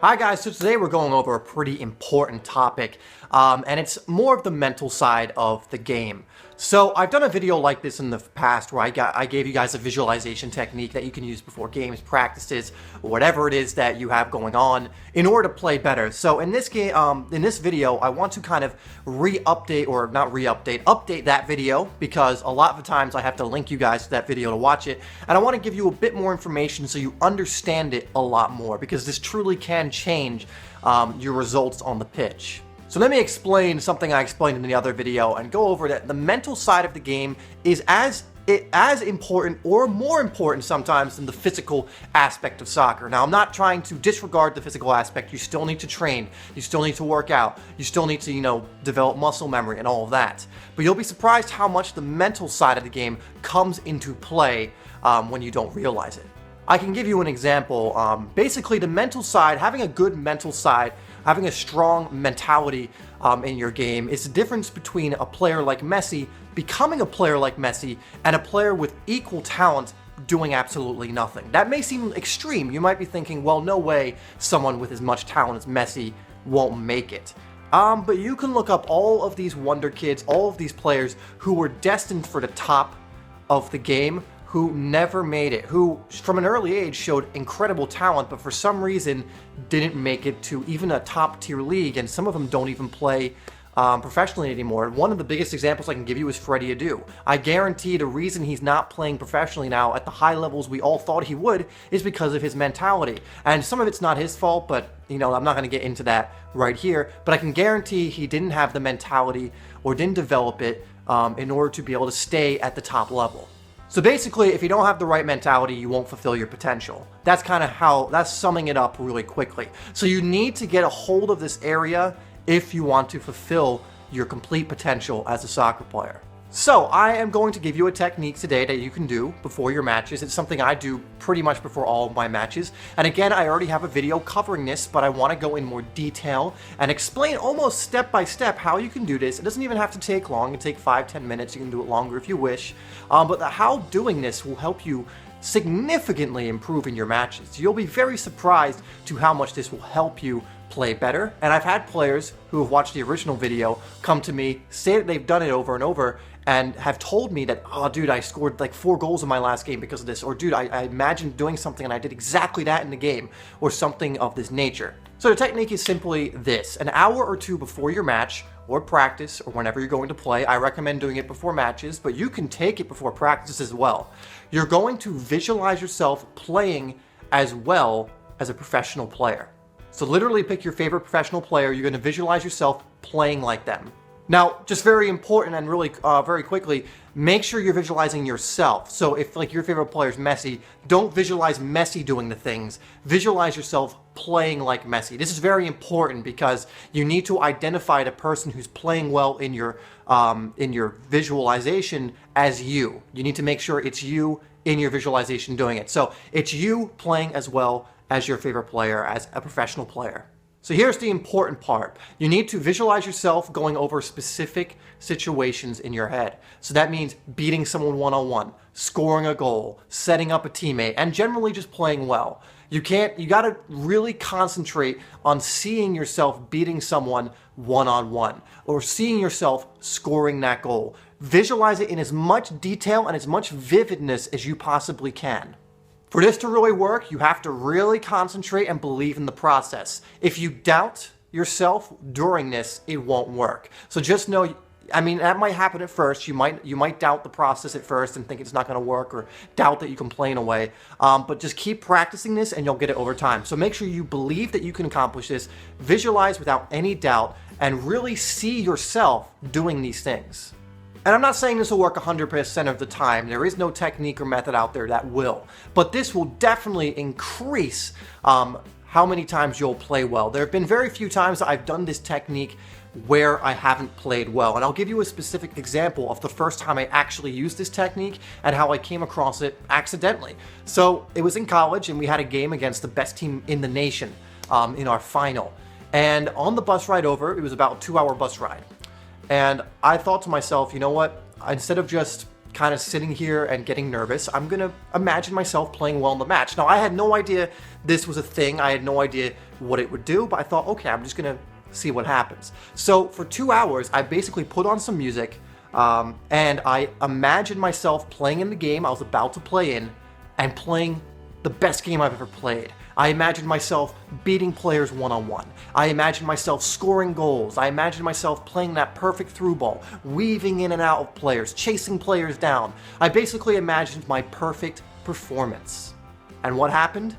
Hi guys, so today we're going over a pretty important topic, and it's more of the mental side of the game. So I've done a video like this in the past where I gave you guys a visualization technique that you can use before games, practices, or whatever it is that you have going on in order to play better. So in this game, in this video, I want to kind of update that video, because a lot of the times I have to link you guys to that video to watch it, and I want to give you a bit more information so you understand it a lot more, because this truly can change your results on the pitch. So let me explain something I explained in the other video and go over that the mental side of the game is as important or more important sometimes than the physical aspect of soccer. Now, I'm not trying to disregard the physical aspect. You still need to train. You still need to work out. You still need to, develop muscle memory and all of that. But you'll be surprised how much the mental side of the game comes into play when you don't realize it. I can give you an example. Basically, the mental side, having a good mental side, having a strong mentality in your game is the difference between a player like Messi becoming a player like Messi and a player with equal talent doing absolutely nothing. That may seem extreme. You might be thinking, well, no way someone with as much talent as Messi won't make it. But you can look up all of these wonder kids, all of these players who were destined for the top of the game, who never made it, who from an early age showed incredible talent, but for some reason didn't make it to even a top tier league, and some of them don't even play professionally anymore. One of the biggest examples I can give you is Freddie Adu. I guarantee the reason he's not playing professionally now at the high levels we all thought he would is because of his mentality. And some of it's not his fault, but I'm not going to get into that right here, but I can guarantee he didn't have the mentality or didn't develop it in order to be able to stay at the top level. So basically, if you don't have the right mentality, you won't fulfill your potential. That's summing it up really quickly. So you need to get a hold of this area if you want to fulfill your complete potential as a soccer player. So I am going to give you a technique today that you can do before your matches. It's something I do pretty much before all of my matches. And again, I already have a video covering this, but I want to go in more detail and explain almost step by step how you can do this. It doesn't even have to take long. It can take 5-10 minutes. You can do it longer if you wish. But how doing this will help you significantly improve in your matches. You'll be very surprised to how much this will help you play better. And I've had players who have watched the original video come to me, say that they've done it over and over, and have told me that, oh dude, I scored like 4 goals in my last game because of this, or dude, I imagined doing something and I did exactly that in the game, or something of this nature. So the technique is simply this: an hour or two before your match or practice, or whenever you're going to play. I recommend doing it before matches, but you can take it before practice as well. You're going to visualize yourself playing as well as a professional player. So literally pick your favorite professional player. You're going to visualize yourself playing like them. Now, just very important and really very quickly, make sure you're visualizing yourself. So if like your favorite player is Messi, don't visualize Messi doing the things. Visualize yourself playing like Messi. This is very important because you need to identify the person who's playing well in your visualization as you. You need to make sure it's you in your visualization doing it. So it's you playing as well as your favorite player, as a professional player. So here's the important part. You need to visualize yourself going over specific situations in your head. So that means beating someone one-on-one, scoring a goal, setting up a teammate, and generally just playing well. You gotta really concentrate on seeing yourself beating someone one-on-one, or seeing yourself scoring that goal. Visualize it in as much detail and as much vividness as you possibly can. For this to really work, you have to really concentrate and believe in the process. If you doubt yourself during this, it won't work. So just know, that might happen at first. You might doubt the process at first and think it's not going to work, or doubt that you can play in a way. But just keep practicing this and you'll get it over time. So make sure you believe that you can accomplish this, visualize without any doubt, and really see yourself doing these things. And I'm not saying this will work 100% of the time. There is no technique or method out there that will. But this will definitely increase how many times you'll play well. There have been very few times that I've done this technique where I haven't played well. And I'll give you a specific example of the first time I actually used this technique and how I came across it accidentally. So it was in college, and we had a game against the best team in the nation in our final. And on the bus ride over, it was about a 2-hour bus ride. And I thought to myself, you know what, instead of just kind of sitting here and getting nervous, I'm going to imagine myself playing well in the match. Now, I had no idea this was a thing. I had no idea what it would do, but I thought, okay, I'm just going to see what happens. So for 2 hours, I basically put on some music, and I imagined myself playing in the game I was about to play in and playing the best game I've ever played. I imagined myself beating players one-on-one. I imagined myself scoring goals. I imagined myself playing that perfect through ball, weaving in and out of players, chasing players down. I basically imagined my perfect performance. And what happened?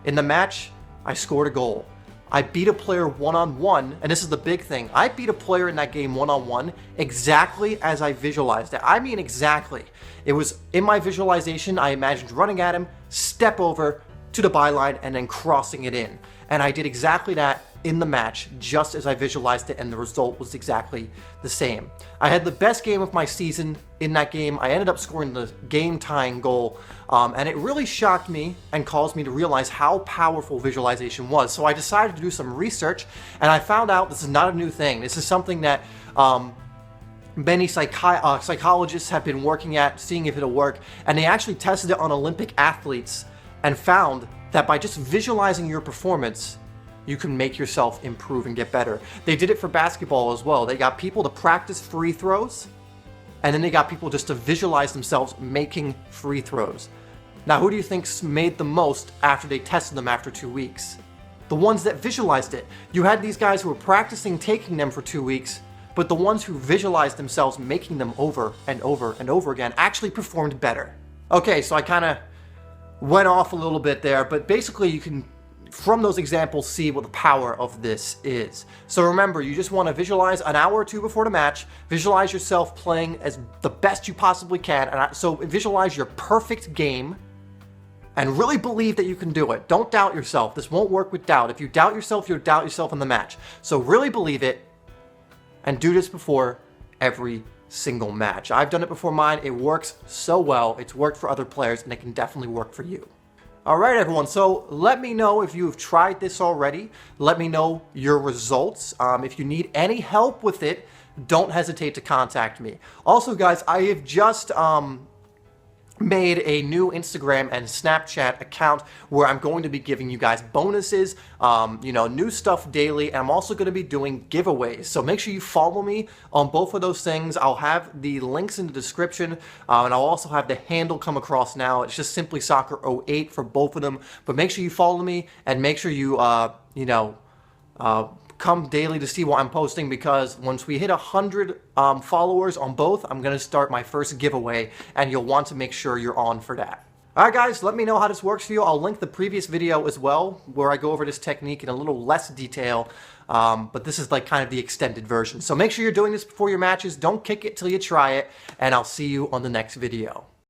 In the match, I scored a goal. I beat a player one-on-one, and this is the big thing. I beat a player in that game one-on-one exactly as I visualized it. I mean exactly. It was in my visualization, I imagined running at him, step over to the byline, and then crossing it in. And I did exactly that in the match, just as I visualized it, and the result was exactly the same. I had the best game of my season in that game. I ended up scoring the game-tying goal, and it really shocked me and caused me to realize how powerful visualization was. So I decided to do some research, and I found out this is not a new thing. This is something that many psychologists have been working at, seeing if it'll work, and they actually tested it on Olympic athletes and found that by just visualizing your performance, you can make yourself improve and get better. They did it for basketball as well. They got people to practice free throws, and then they got people just to visualize themselves making free throws. Now, who do you think made the most after they tested them after 2 weeks? The ones that visualized it. You had these guys who were practicing taking them for 2 weeks, but the ones who visualized themselves making them over and over and over again actually performed better. Okay, so I kind of went off a little bit there, but basically you can, from those examples, see what the power of this is. So remember, you just want to visualize an hour or two before the match, visualize yourself playing as the best you possibly can, and so visualize your perfect game, and really believe that you can do it. Don't doubt yourself. This won't work with doubt. If you doubt yourself, you'll doubt yourself in the match. So really believe it, and do this before every single match. I've done it before mine. It works so well. It's worked for other players, and it can definitely work for you. All right, everyone. So let me know if you have tried this already. Let me know your results. If you need any help with it, don't hesitate to contact me. Also, guys, I have just made a new Instagram and Snapchat account where I'm going to be giving you guys bonuses, new stuff daily, and I'm also going to be doing giveaways. So make sure you follow me on both of those things. I'll have the links in the description, and I'll also have the handle come across now. It's just Simplysoccer08 for both of them. But make sure you follow me, and make sure you, come daily to see what I'm posting, because once we hit 100 followers on both, I'm going to start my first giveaway, and you'll want to make sure you're on for that. Alright guys, let me know how this works for you. I'll link the previous video as well, where I go over this technique in a little less detail, but this is like kind of the extended version. So make sure you're doing this before your matches. Don't kick it till you try it, and I'll see you on the next video.